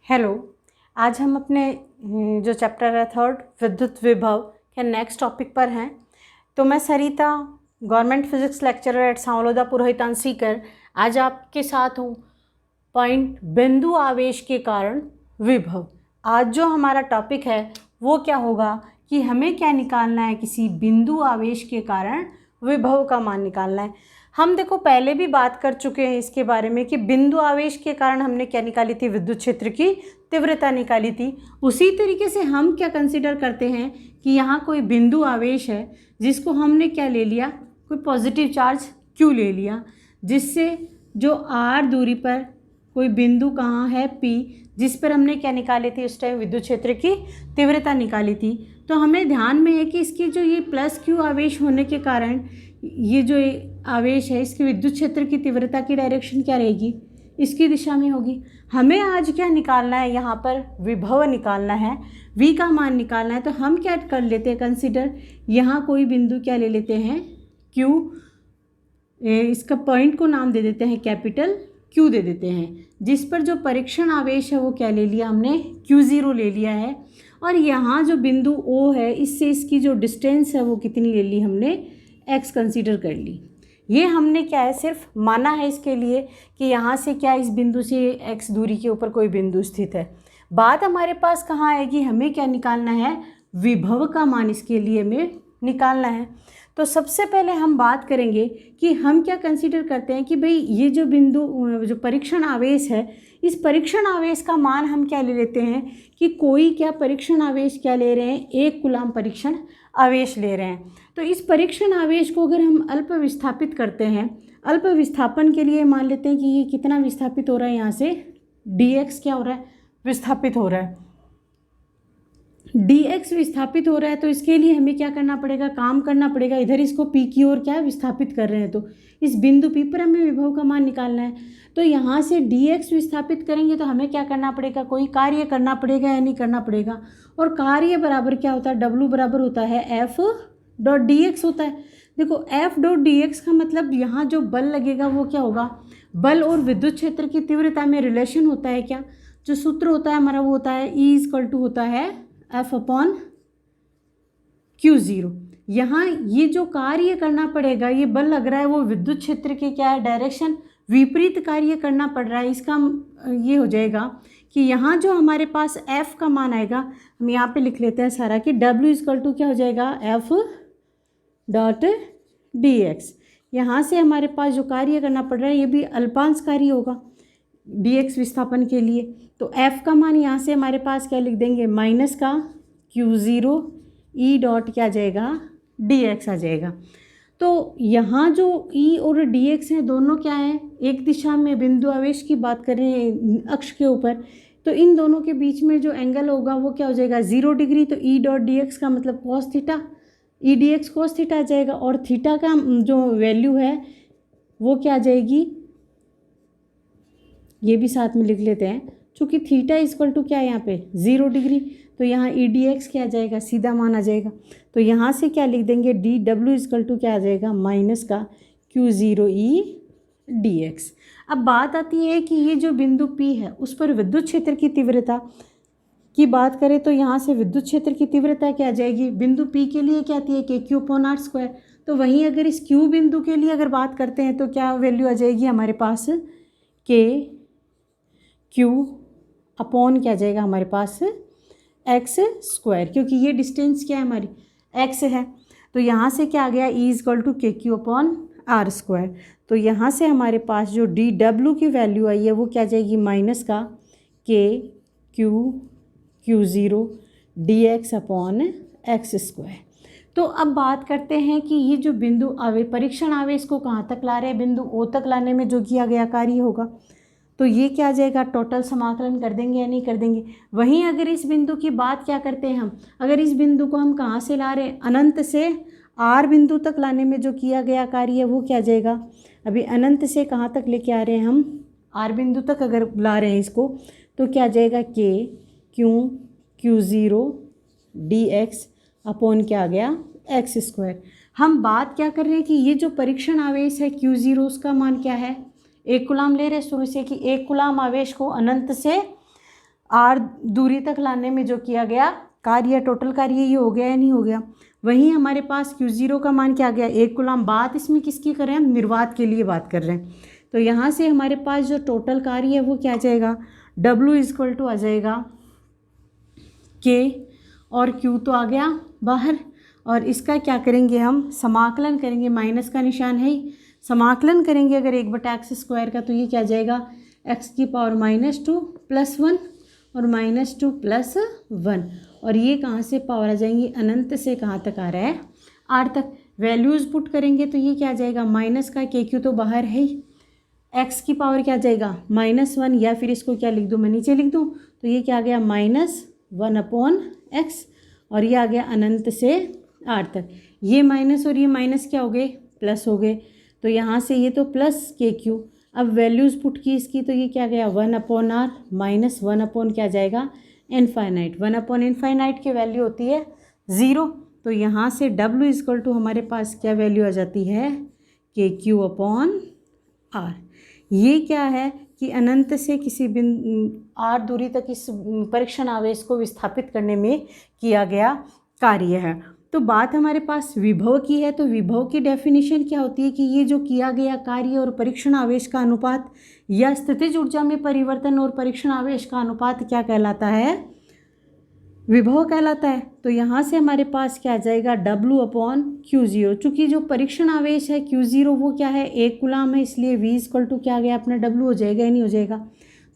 Hello. आज हम अपने जो चैप्टर है थर्ड विद्युत विभव के नेक्स्ट टॉपिक पर हैं। तो मैं Sarita, government physics lecturer at Sanwaloda Purohitan Sikar, आज आपके साथ हूँ। पॉइंट बिंदु आवेश के कारण विभव। आज जो हमारा टॉपिक है वो क्या होगा कि हमें क्या निकालना है, किसी बिंदु आवेश के कारण विभव का मान निकालना है। हम देखो पहले भी बात कर चुके हैं इसके बारे में कि बिंदु आवेश के कारण हमने क्या निकाली थी, विद्युत क्षेत्र की तीव्रता निकाली थी। उसी तरीके से हम क्या कंसीडर करते हैं कि यहाँ कोई बिंदु आवेश है जिसको हमने क्या ले लिया, कोई पॉजिटिव चार्ज Q ले लिया, जिससे जो R दूरी पर कोई बिंदु कहाँ है P, जिस पर हमने क्या निकाली थी उस टाइम, विद्युत क्षेत्र की तीव्रता निकाली थी। तो हमें ध्यान में है कि इसकी जो ये प्लस Q आवेश होने के कारण ये जो आवेश है इसकी विद्युत क्षेत्र की तीव्रता की डायरेक्शन क्या रहेगी, इसकी दिशा में होगी। हमें आज क्या निकालना है, यहाँ पर विभव निकालना है, V का मान निकालना है। तो हम क्या कर लेते हैं, कंसिडर यहाँ कोई बिंदु क्या ले लेते हैं Q, इसका पॉइंट को नाम दे देते हैं कैपिटल Q दे देते हैं, जिस पर जो परीक्षण आवेश है वो क्या ले लिया हमने, Q0 ले लिया है। और यहाँ जो बिंदु O है इससे इसकी जो डिस्टेंस है वो कितनी ले ली हमने, x कंसीडर कर ली। ये हमने क्या है, सिर्फ माना है इसके लिए कि यहाँ से क्या इस बिंदु से x दूरी के ऊपर कोई बिंदु स्थित है। बात हमारे पास कहाँ आएगी, हमें क्या निकालना है, विभव का मान इसके लिए हमें निकालना है। तो सबसे पहले हम बात करेंगे कि हम क्या कंसीडर करते हैं कि भाई ये जो बिंदु जो परीक्षण आवेश है, इस परीक्षण आवेश का मान हम क्या ले लेते हैं कि कोई क्या परीक्षण आवेश क्या ले रहे हैं, 1 कूलाम परीक्षण आवेश ले रहे हैं। तो इस परीक्षण आवेश को अगर हम अल्प विस्थापित करते हैं, अल्प विस्थापन के लिए मान लेते हैं कि ये कितना विस्थापित हो रहा है, यहाँ से dx क्या हो रहा है, विस्थापित हो रहा है, dx विस्थापित हो रहा है। तो इसके लिए हमें क्या करना पड़ेगा, काम करना पड़ेगा। इधर इसको P की ओर क्या विस्थापित कर रहे हैं, तो इस बिंदु P पर हमें विभव का मान निकालना है। तो यहाँ से dx विस्थापित करेंगे तो हमें क्या करना पड़ेगा, कोई कार्य करना पड़ेगा या नहीं करना पड़ेगा। और कार्य बराबर क्या होता है, W बराबर होता है F डॉट dx होता है। देखो F डॉट dx का मतलब यहाँ जो बल लगेगा वो क्या होगा, बल और विद्युत क्षेत्र की तीव्रता में रिलेशन होता है। क्या जो सूत्र होता है हमारा वो होता है E इक्वल टू होता है F अपॉन Q0। यहाँ ये जो कार्य करना पड़ेगा, ये बल लग रहा है वो विद्युत क्षेत्र के क्या है, डायरेक्शन विपरीत कार्य करना पड़ रहा है। इसका ये हो जाएगा कि यहाँ जो हमारे पास F का मान आएगा, हम यहाँ पे लिख लेते हैं सारा कि W इक्वल टू क्या हो जाएगा, F डॉट dx। यहाँ से हमारे पास जो कार्य करना पड़ रहा है ये भी अल्पांश कार्य होगा dx विस्थापन के लिए। तो F का मान यहाँ से हमारे पास क्या लिख देंगे, माइनस का Q0 E डॉट क्या आ जाएगा, dx आ जाएगा। तो यहाँ जो E और dx हैं दोनों क्या हैं, एक दिशा में बिंदु आवेश की बात कर रहे हैं अक्ष के ऊपर। तो इन दोनों के बीच में जो एंगल होगा वो क्या हो जाएगा, 0 डिग्री। तो E डॉट dx का मतलब cos theta, E dx cos theta आ जाएगा। और थीटा का जो वैल्यू है वो क्या आ जाएगी, ये भी साथ में लिख लेते हैं, चूँकि थीटा इक्वल टू क्या है यहाँ पे 0 डिग्री। तो यहाँ E dx क्या आ जाएगा, सीधा मान आ जाएगा। तो यहाँ से क्या लिख देंगे, dw इक्वल टू क्या आ जाएगा, माइनस का Q0 E dx। अब बात आती है कि ये जो बिंदु P है उस पर विद्युत क्षेत्र की तीव्रता की बात करें तो यहाँ से विद्युत क्षेत्र की तीव्रता क्या आ जाएगी, बिंदु P के लिए क्या आती है, KQ अपॉन R स्क्वायर। तो वहीं अगर इस Q बिंदु के लिए अगर बात करते हैं तो क्या वैल्यू आ जाएगी हमारे पास, KQ अपॉन क्या आ जाएगा हमारे पास, x स्क्वायर, क्योंकि ये डिस्टेंस क्या है हमारी, x है। तो यहाँ से क्या आ गया, E equal to KQ upon R square. तो यहाँ से हमारे पास जो dw की वैल्यू आई है वो क्या आ जाएगी, माइनस का Q0 dx upon x square. तो अब बात करते हैं कि ये जो बिंदु परीक्षण आवेश को कहाँ तक ला रहे हैं, बिंदु O तक लाने में जो किया गया कार्य होगा। तो ये क्या आ जाएगा, टोटल समाकलन कर देंगे या नहीं कर देंगे। वहीं अगर इस बिंदु की बात क्या करते हैं हम, अगर इस बिंदु को हम कहाँ से ला रहे हैं, अनंत से R बिंदु तक लाने में जो किया गया कार्य है वो क्या आ जाएगा, अभी अनंत से कहाँ तक लेके आ रहे हैं हम, R बिंदु तक अगर ला रहे हैं इसको, तो क्या आ जाएगा, Q0 dx अपॉन क्या आ गया, x स्क्वायर। हम बात क्या कर रहे हैं कि ये जो परीक्षण आवेश है Q0 उसका मान क्या है, 1 कूलाम ले रहे हैं शुरू से कि 1 कूलाम आवेश को अनंत से आर दूरी तक लाने में जो किया गया कार्य, टोटल कार्य, ये हो गया या नहीं हो गया। वहीं हमारे पास Q0 का मान क्या आ गया, 1 कूलम। बात इसमें किसकी कर रहे हैं, हम निर्वात के लिए बात कर रहे हैं। तो यहाँ से हमारे पास जो टोटल कार्य है वो क्या आ जाएगा, W इक्वल टू आ जाएगा K, और Q तो आ गया बाहर, और इसका क्या करेंगे हम, समाकलन करेंगे, माइनस का निशान है ही, समाकलन करेंगे अगर 1/x² का, तो ये क्या आ जाएगा, x⁻² + 1 और -2 + 1, और ये कहाँ से पावर आ जाएंगी, अनंत से कहाँ तक आ रहा है, r तक। वैल्यूज़ पुट करेंगे तो ये क्या आ जाएगा, माइनस का KQ तो बाहर है ही, x की पावर क्या आ जाएगा, -1, या फिर इसको क्या लिख दूँ, मैं नीचे लिख दूँ, तो ये क्या आ गया, -1/x, और ये आ गया अनंत से r तक। ये माइनस और ये माइनस क्या हो गए, प्लस हो गए, तो यहाँ से ये तो प्लस KQ। अब वैल्यूज़ पुट की इसकी, तो ये क्या गया, 1/r माइनस 1/ क्या जाएगा, इनफाइनाइट। 1/∞ की वैल्यू होती है 0, तो यहाँ से W इक्वल टू हमारे पास क्या वैल्यू आ जाती है, KQ/r। ये क्या है कि अनंत से किसी r दूरी तक इस परीक्षण आवेश को विस्थापित करने में किया गया कार्य है। तो बात हमारे पास विभव की है, तो विभव की डेफिनेशन क्या होती है कि ये जो किया गया कार्य और परीक्षण आवेश का अनुपात, या स्थितिज ऊर्जा में परिवर्तन और परीक्षण आवेश का अनुपात क्या कहलाता है, विभव कहलाता है। तो यहाँ से हमारे पास क्या आ जाएगा, W/Q0। चूँकि जो परीक्षण आवेश है Q0 वो क्या है, 1 कूलम है, इसलिए V इक्वल टू क्या आ गया अपना, W हो जाएगा या नहीं हो जाएगा।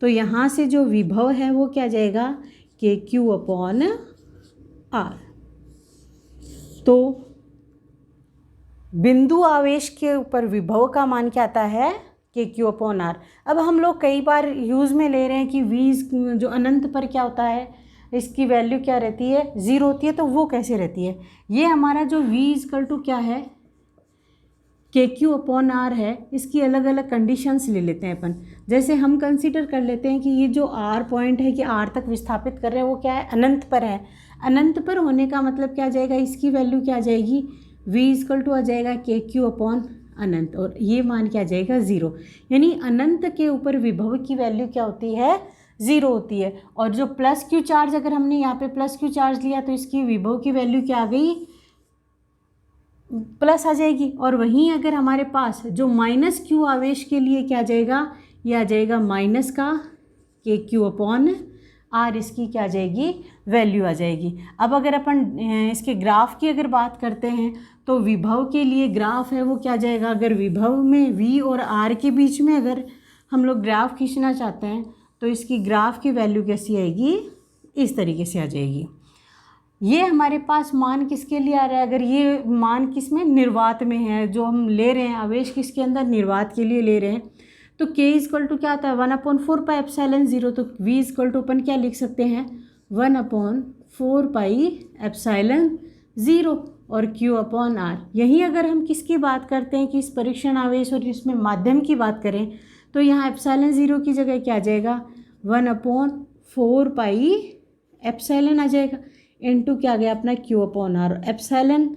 तो यहाँ से जो विभव है वो क्या जाएगा, KQ/r। तो बिंदु आवेश के ऊपर विभव का मान क्या आता है, KQ/r। अब हम लोग कई बार यूज़ में ले रहे हैं कि V जो अनंत पर क्या होता है, इसकी वैल्यू क्या रहती है, 0 होती है, तो वो कैसे रहती है। ये हमारा जो V इक्वल टू क्या है, KQ/r है, इसकी अलग अलग कंडीशंस ले लेते हैं अपन। जैसे हम कंसीडर कर लेते हैं कि ये जो R पॉइंट है कि R तक विस्थापित कर रहे हैं, वो क्या है, अनंत पर है। अनंत पर होने का मतलब क्या आ जाएगा, इसकी वैल्यू क्या आ जाएगी, V इक्वल टू आ जाएगा KQ/अनंत, और ये मान क्या आ जाएगा, 0। यानी अनंत के ऊपर विभव की वैल्यू क्या होती है, 0 होती है। और जो +Q चार्ज, अगर हमने यहाँ पे +Q चार्ज लिया तो इसकी विभव की वैल्यू क्या आ गई, प्लस आ जाएगी। और वहीं अगर हमारे पास जो -Q आवेश के लिए क्या आ जाएगा, ये आ जाएगा माइनस का KQ/r, इसकी क्या आ जाएगी, वैल्यू आ जाएगी। अब अगर अपन इसके ग्राफ की अगर बात करते हैं, तो विभव के लिए ग्राफ है वो क्या आ जाएगा, अगर विभव में V और R के बीच में अगर हम लोग ग्राफ खींचना चाहते हैं, तो इसकी ग्राफ की वैल्यू कैसी आएगी, इस तरीके से आ जाएगी। ये हमारे पास मान किसके लिए आ रहा है, अगर ये मान किस में, निर्वात में है, जो हम ले रहे हैं आवेश किसके अंदर, निर्वात के लिए ले रहे हैं, तो K इक्वल टू क्या आता है, 1/4πε0। तो V इक्वल टू अपन क्या लिख सकते हैं, 1/4πε0 और Q/r। यहीं अगर हम किसकी बात करते हैं कि इस परीक्षण आवेश और इसमें माध्यम की बात करें, तो यहाँ ε0 की जगह क्या आ जाएगा, 1/4πε आ जाएगा, इनटू क्या आ गया अपना Q/r। एप्सिलॉन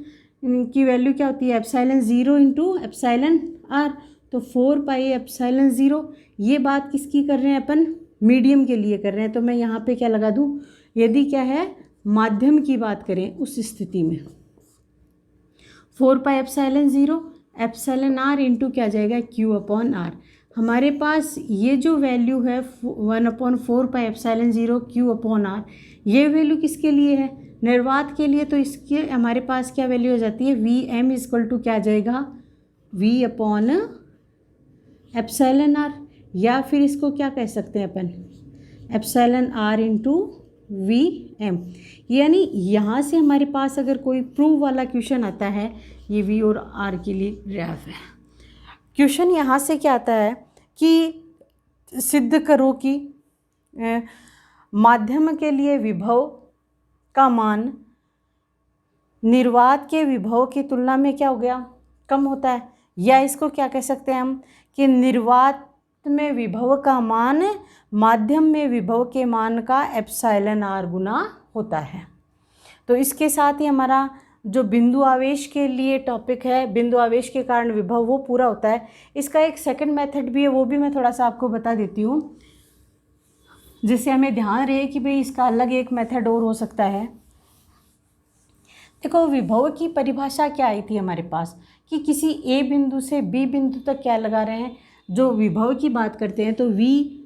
की वैल्यू क्या होती है, ε0 इंटू εr, तो 4πε0। ये बात किसकी कर रहे हैं अपन, मीडियम के लिए कर रहे हैं, तो मैं यहाँ पे क्या लगा दूँ, यदि क्या है माध्यम की बात करें उस स्थिति में 4πε0 εr इंटू क्या जाएगा Q/r। हमारे पास ये जो वैल्यू है 1/4πε0 Q/r, ये वैल्यू किसके लिए है, निर्वात के लिए। तो इसके हमारे पास क्या वैल्यू हो जाती है, Vm इक्वल टू क्या आ जाएगा, V/εr, या फिर इसको क्या कह सकते हैं अपन, εr इंटू Vm। यानी यहाँ से हमारे पास अगर कोई प्रूव वाला क्वेश्चन आता है, ये V और R के लिए ग्राफ है। क्वेश्चन यहाँ से क्या आता है कि सिद्ध करो कि माध्यम के लिए विभव का मान निर्वात के विभव की तुलना में क्या हो गया, कम होता है। या इसको क्या कह सकते हैं हम कि निर्वात में विभव का मान माध्यम में विभव के मान का εr गुना होता है। तो इसके साथ ही हमारा जो बिंदु आवेश के लिए टॉपिक है, बिंदु आवेश के कारण विभव, वो पूरा होता है। इसका एक सेकंड मेथड भी है, वो भी मैं थोड़ा सा आपको बता देती हूँ। जिससे हमें ध्यान रहे कि भाई इसका अलग एक मेथड और हो सकता है। देखो विभव की परिभाषा क्या आई थी हमारे पास कि किसी ए बिंदु से बी बिंदु तक क्या लगा रहे हैं, जो विभव की बात करते हैं तो वी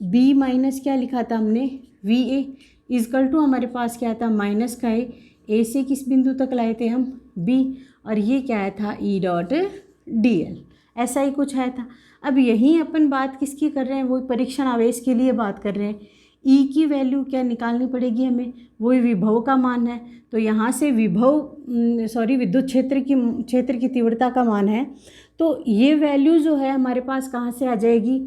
बी माइनस क्या लिखा था हमने, वी ए इजकल टू हमारे पास क्या था माइनस का ए से किस बिंदु तक लाए थे हम बी, और ये क्या आया था ई डॉट डी एल, ऐसा ही कुछ आया था। अब यहीं अपन बात किसकी कर रहे हैं, वही परीक्षण आवेश के लिए बात कर रहे हैं। ई की वैल्यू क्या निकालनी पड़ेगी हमें, वही विभव का मान है। तो यहाँ से विद्युत क्षेत्र की तीव्रता का मान है। तो ये वैल्यू जो है हमारे पास कहाँ से आ जाएगी,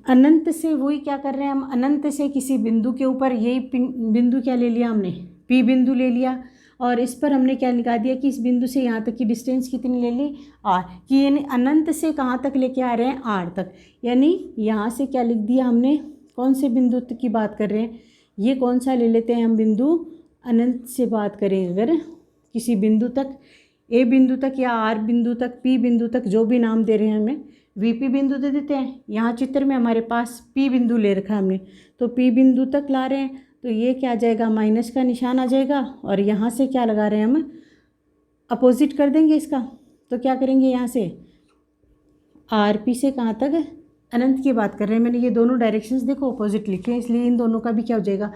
अनंत से। वही क्या कर रहे हैं हम, अनंत से किसी बिंदु के ऊपर यही बिंदु क्या ले लिया हमने, पी बिंदु ले लिया, और इस पर हमने क्या निकाल दिया कि इस बिंदु से यहाँ तक की डिस्टेंस कितनी ले ली आर, कि यानी अनंत से कहाँ तक लेके आ रहे हैं आर तक। यानी यहाँ से क्या लिख दिया हमने, कौन से बिंदु तक की बात कर रहे हैं, ये कौन सा ले लेते हैं हम बिंदु, अनंत से बात करें अगर किसी बिंदु तक, ए बिंदु तक या आर बिंदु तक, पी बिंदु तक, जो भी नाम दे रहे हैं हमें, वीपी बिंदु दे देते हैं। यहाँ चित्र में हमारे पास पी बिंदु ले रखा है हमने, तो पी बिंदु तक ला रहे हैं, तो ये क्या आ जाएगा, माइनस का निशान आ जाएगा, और यहाँ से क्या लगा रहे हैं हम, अपोजिट कर देंगे इसका। तो क्या करेंगे, यहाँ से आर पी से कहाँ तक, अनंत की बात कर रहे हैं। मैंने ये दोनों डायरेक्शंस देखो अपोजिट लिखे हैं, इसलिए इन दोनों का भी क्या हो जाएगा,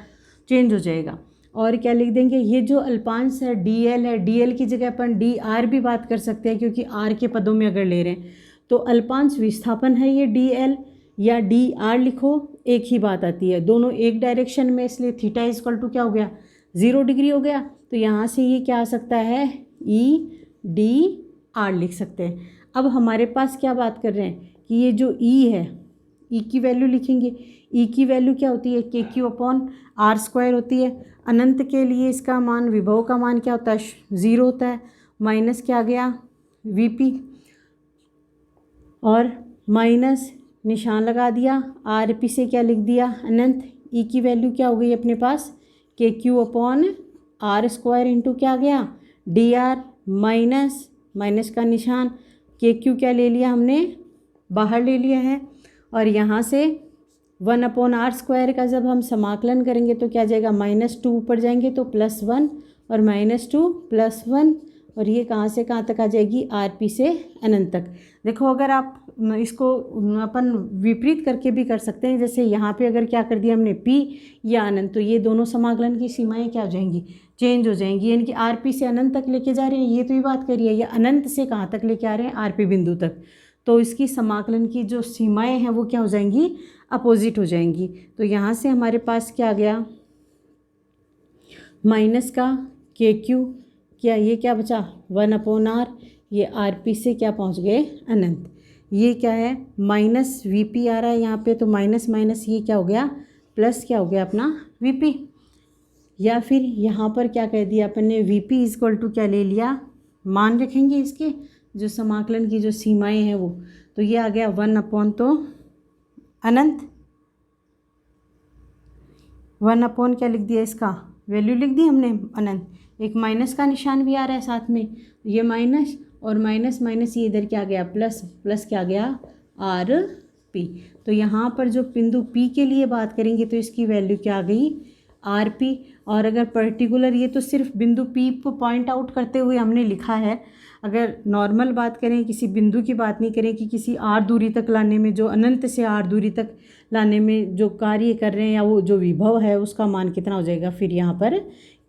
चेंज हो जाएगा। और क्या लिख देंगे, ये जो अल्पांश है डी एल है, डी एल की जगह अपन डी आर भी बात कर सकते हैं, क्योंकि आर के पदों में अगर ले रहे हैं तो अल्पांश विस्थापन है ये डी एल या डी आर लिखो, एक ही बात आती है, दोनों एक डायरेक्शन में, इसलिए थीटा इक्वल टू क्या हो गया, 0 डिग्री हो गया। तो यहाँ से ये क्या आ सकता है, ई डी आर लिख सकते हैं। अब हमारे पास क्या बात कर रहे हैं कि ये जो ई है, ई की वैल्यू लिखेंगे, ई की वैल्यू क्या होती है, के क्यू अपॉन आर स्क्वायर होती है। अनंत के लिए इसका मान, विभव का मान क्या होता है, 0 होता है, माइनस क्या आ गया वीपी, और माइनस निशान लगा दिया, आर पी से क्या लिख दिया अनंत। ई की वैल्यू क्या हो गई अपने पास, K Q upon R square into क्या आ गया डी आर, माइनस का निशान, के क्यू क्या ले लिया हमने, बाहर ले लिया है, और यहाँ से 1/r स्क्वायर का जब हम समाकलन करेंगे तो क्या आ जाएगा, -2 ऊपर जाएंगे तो +1, और -2 +1, और ये कहाँ से कहाँ तक आ जाएगी, आर पी से अनंत तक। देखो अगर आप इसको अपन विपरीत करके भी कर सकते हैं, जैसे यहाँ पे अगर क्या कर दिया हमने पी या अनंत, तो ये दोनों समाकलन की सीमाएं क्या हो जाएंगी, चेंज हो जाएंगी। यानी कि आर पी से अनंत तक लेके जा रहे हैं, ये तो ही बात करिए, या अनंत से कहाँ तक लेके आ रहे हैं, आर पी बिंदु तक, तो इसकी समाकलन की जो सीमाएँ हैं वो क्या हो जाएंगी, अपोजिट हो जाएंगी। तो यहाँ से हमारे पास क्या आ गया, माइनस का के क्यू, क्या ये क्या बचा 1/r, ये आर पी से क्या पहुँच गए अनंत। ये क्या है, माइनस वी पी आ रहा है यहाँ पे, तो माइनस माइनस ये क्या हो गया, प्लस क्या हो गया अपना वी पी। या फिर यहाँ पर क्या कह दिया अपन ने, वी पी इक्वल टू क्या ले लिया, मान रखेंगे इसके जो समाकलन की जो सीमाएं हैं वो, तो ये आ गया 1/, तो अनंत 1/ क्या लिख दिया, इसका वैल्यू लिख दी हमने अनंत। एक माइनस का निशान भी आ रहा है साथ में, ये माइनस और माइनस माइनस, ये इधर क्या आ गया प्लस, प्लस क्या आ गया आर पी। तो यहाँ पर जो बिंदु पी के लिए बात करेंगे तो इसकी वैल्यू क्या आ गई, आर पी। और अगर पर्टिकुलर, ये तो सिर्फ बिंदु पी को पॉइंट आउट करते हुए हमने लिखा है, अगर नॉर्मल बात करें, किसी बिंदु की बात नहीं करें कि किसी आर दूरी तक लाने में, जो अनंत से आर दूरी तक लाने में जो कार्य कर रहे हैं, या वो जो विभव है उसका मान कितना हो जाएगा, फिर यहाँ पर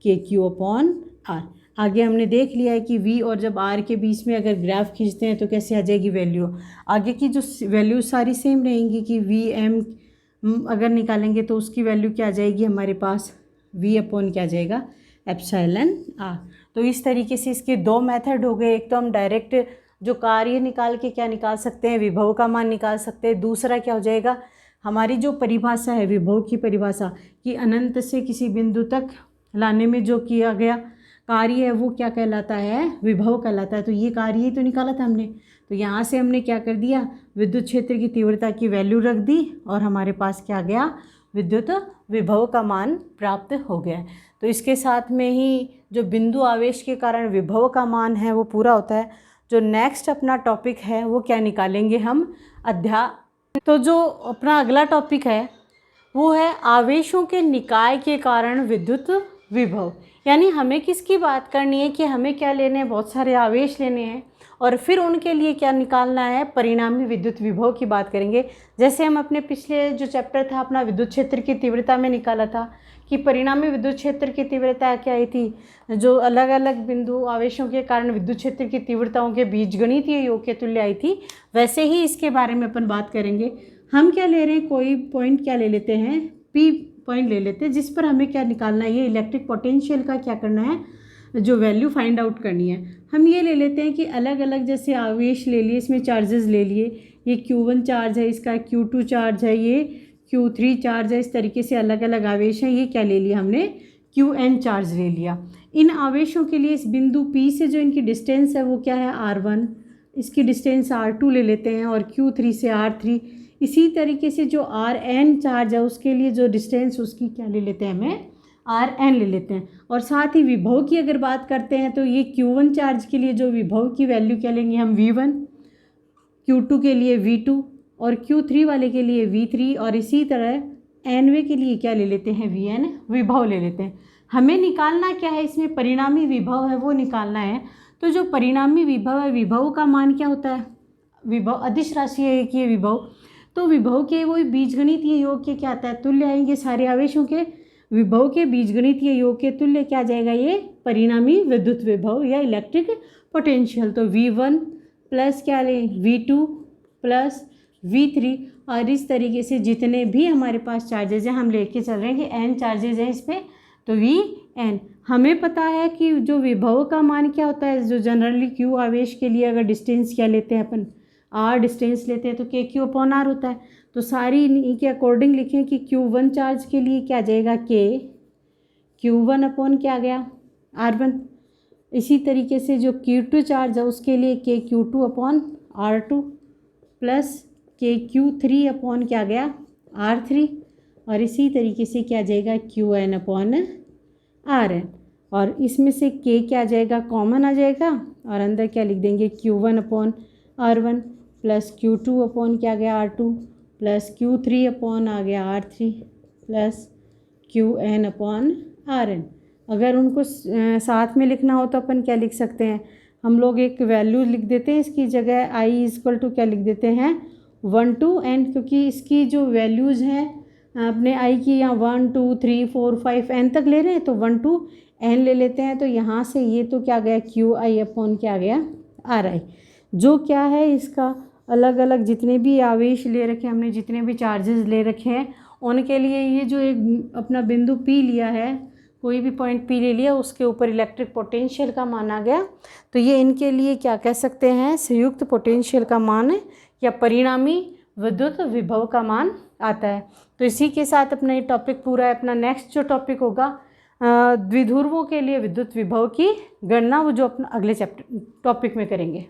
के क्यू अपॉन आर। आगे हमने देख लिया है कि v और जब r के बीच में अगर ग्राफ खींचते हैं तो कैसे आ जाएगी वैल्यू, आगे की जो वैल्यू सारी सेम रहेंगी कि v m अगर निकालेंगे तो उसकी वैल्यू क्या आ जाएगी हमारे पास, v/, क्या आ जाएगा एप्सिलॉन r। तो इस तरीके से इसके दो मेथड हो गए, एक तो हम डायरेक्ट जो कार्य निकाल के क्या निकाल सकते हैं, विभव का मान निकाल सकते हैं। दूसरा क्या हो जाएगा, हमारी जो परिभाषा है विभव की परिभाषा, कि अनंत से किसी बिंदु तक लाने में जो किया गया कार्य है वो क्या कहलाता है, विभव कहलाता है। तो ये कार्य ही तो निकाला था हमने। तो यहाँ से हमने क्या कर दिया, विद्युत क्षेत्र की तीव्रता की वैल्यू रख दी, और हमारे पास क्या गया, विद्युत विभव का मान प्राप्त हो गया। तो इसके साथ में ही जो बिंदु आवेश के कारण विभव का मान है वो पूरा होता है। जो नेक्स्ट अपना टॉपिक है वो क्या निकालेंगे हम, तो जो अपना अगला टॉपिक है वो है आवेशों के निकाय के कारण विद्युत विभव। यानी हमें किसकी बात करनी है कि हमें क्या लेने हैं, बहुत सारे आवेश लेने हैं और फिर उनके लिए क्या निकालना है, परिणामी विद्युत विभव की बात करेंगे। जैसे हम अपने पिछले जो चैप्टर था अपना विद्युत क्षेत्र की तीव्रता में निकाला था कि परिणामी विद्युत क्षेत्र की तीव्रता क्या आई थी, जो अलग अलग बिंदु आवेशों के कारण विद्युत क्षेत्र की तीव्रताओं के बीजगणितीय योग के तुल्य आई थी। वैसे ही इसके बारे में अपन बात करेंगे। हम क्या ले रहे हैं, कोई पॉइंट क्या ले लेते हैं, पी पॉइंट ले लेते हैं, जिस पर हमें क्या निकालना है, ये इलेक्ट्रिक पोटेंशियल का क्या करना है, जो वैल्यू फाइंड आउट करनी है। हम ये ले लेते हैं कि अलग अलग जैसे आवेश ले लिए, इसमें चार्जेस ले लिए, ये Q1 चार्ज है, इसका Q2 चार्ज है, ये Q3 चार्ज है, इस तरीके से अलग अलग आवेश हैं। ये क्या ले लिया हमने, Qn चार्ज ले लिया। इन आवेशों के लिए इस बिंदु P से जो इनकी डिस्टेंस है वो क्या है, R1, इसकी डिस्टेंस R2 ले लेते हैं और Q3 से R3। इसी तरीके से जो Rn चार्ज है उसके लिए जो डिस्टेंस उसकी क्या ले लेते हैं, हमें Rn ले लेते हैं। और साथ ही विभव की अगर बात करते हैं तो ये Q1 चार्ज के लिए जो विभव की वैल्यू क्या लेंगे हम, V1, Q2 के लिए V2 और Q3 वाले के लिए V3 और इसी तरह nवे के लिए क्या ले लेते हैं, Vn विभव ले लेते हैं। हमें निकालना क्या है, इसमें परिणामी विभव है वो निकालना है। तो जो परिणामी विभव है, विभव का मान क्या होता है, विभव अदिश राशि है कि ये विभव, तो विभव के वो बीजगणितीय योग के क्या आता है, तुल्य आएंगे। सारे आवेशों के विभव के बीजगणितीय योग के तुल्य क्या जाएगा, ये परिणामी विद्युत विभव या इलेक्ट्रिक पोटेंशियल। तो V1 प्लस क्या लें, V2 प्लस V3 और इस तरीके से जितने भी हमारे पास चार्जेज हैं हम लेके चल रहे हैं कि n चार्जेज हैं इस पर, तो Vn। हमें पता है कि जो विभव का मान क्या होता है, जो जनरली Q आवेश के लिए अगर डिस्टेंस क्या लेते हैं अपन, R डिस्टेंस लेते हैं तो KQ/R होता है। तो सारी इन्हीं के अकॉर्डिंग लिखें कि Q1 चार्ज के लिए क्या जाएगा, Q1 क्या गया, R1। इसी तरीके से जो Q2 चार्ज है उसके लिए KQ2/R2 प्लस KQ3 क्या गया, R3 और इसी तरीके से क्या जाएगा Qn/Rn। और इसमें से K क्या जाएगा, कॉमन आ जाएगा और अंदर क्या लिख देंगे, Q1/R1 प्लस Q2 क्या गया, R2 प्लस Q3 आ गया R3 प्लस Qn/Rn। अगर उनको साथ में लिखना हो तो अपन क्या लिख सकते हैं, हम लोग एक वैल्यू लिख देते हैं इसकी जगह, I क्या लिख देते हैं 1 to n, क्योंकि इसकी जो वैल्यूज़ हैं अपने I की यहाँ 1 2 3 4 5 n तक ले रहे हैं तो 1 to n ले लेते हैं। तो यहाँ से ये तो क्या गया, Qi/ क्या गया, Ri, जो क्या है इसका अलग अलग जितने भी आवेश ले रखे हैं हमने, जितने भी चार्जेस ले रखे हैं उनके लिए ये जो एक अपना बिंदु P लिया है, कोई भी पॉइंट P ले लिया, उसके ऊपर इलेक्ट्रिक पोटेंशियल का मान आ गया। तो ये इनके लिए क्या कह सकते हैं, संयुक्त पोटेंशियल का मान या परिणामी विद्युत विभव का मान आता है। तो इसी के साथ अपना ये टॉपिक पूरा है। अपना नेक्स्ट जो टॉपिक होगा द्विध्रुवों के लिए विद्युत विभव की गणना, वो जो अपना अगले टॉपिक में करेंगे।